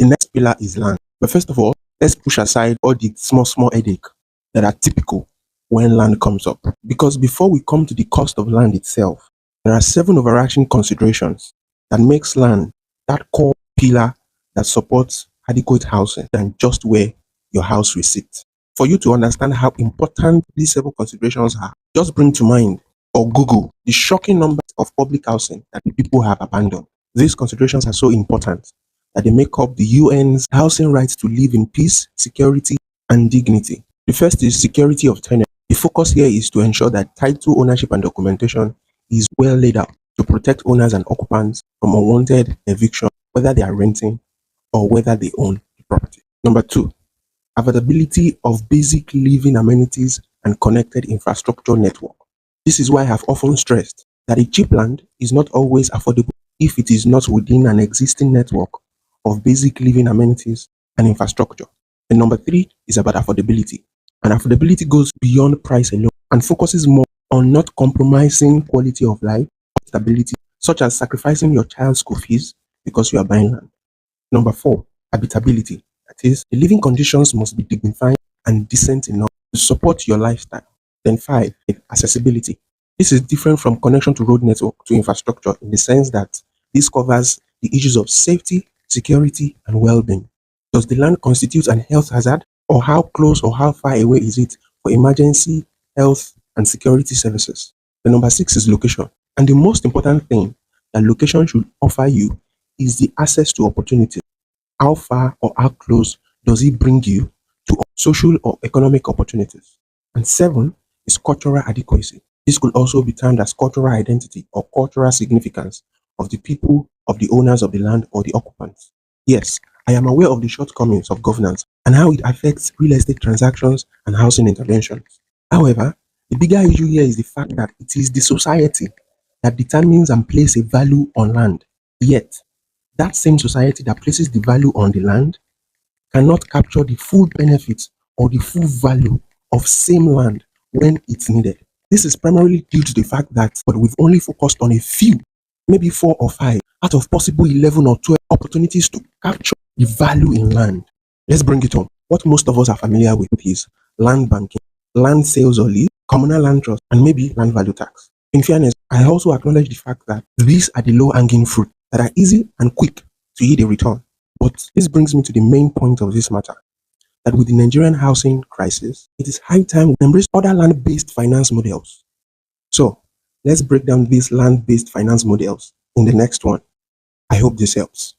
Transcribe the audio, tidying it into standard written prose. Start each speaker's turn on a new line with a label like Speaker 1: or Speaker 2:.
Speaker 1: The next pillar is land. But first of all, let's push aside all the small headache that are typical when land comes up. Because before we come to the cost of land itself, there are 7 overarching considerations that makes land that core pillar that supports adequate housing than just where your house will sit. For you to understand how important these 7 considerations are, just bring to mind or Google the shocking numbers of public housing that the people have abandoned. These considerations are so important that they make up the UN's housing rights to live in peace, security, and dignity. The first is security of tenant. The focus here is to ensure that title ownership and documentation is well laid out to protect owners and occupants from unwanted eviction, whether they are renting or whether they own the property. Number 2, availability of basic living amenities and connected infrastructure network. This is why I have often stressed that a cheap land is not always affordable if it is not within an existing network of basic living amenities and infrastructure. And number 3 is about affordability. And affordability goes beyond price alone and focuses more on not compromising quality of life or stability, such as sacrificing your child's school fees because you are buying land. Number 4, habitability. That is, the living conditions must be dignified and decent enough to support your lifestyle. Then 5, accessibility. This is different from connection to road network to infrastructure in the sense that this covers the issues of safety, security, and well-being. Does the land constitute an health hazard, or how close or how far away is it for emergency, health, and security services? The number 6 is location. And the most important thing that location should offer you is the access to opportunity. How far or how close does it bring you to social or economic opportunities? And 7 is cultural adequacy. This could also be termed as cultural identity or cultural significance of the people, of the owners of the land or the occupants. Yes, I am aware of the shortcomings of governance and how it affects real estate transactions and housing interventions. However, the bigger issue here is the fact that it is the society that determines and places a value on land. Yet, that same society that places the value on the land cannot capture the full benefits or the full value of same land when it's needed. This is primarily due to the fact that we've only focused on a few, maybe 4 or 5 out of possible 11 or 12 opportunities to capture the value in land. Let's bring it on. What most of us are familiar with is land banking, land sales or lease, communal land trust, and maybe land value tax. In fairness, I also acknowledge the fact that these are the low-hanging fruit that are easy and quick to yield a return. But this brings me to the main point of this matter, that with the Nigerian housing crisis, it is high time we embrace other land-based finance models. So, let's break down these land-based finance models in the next one. I hope this helps.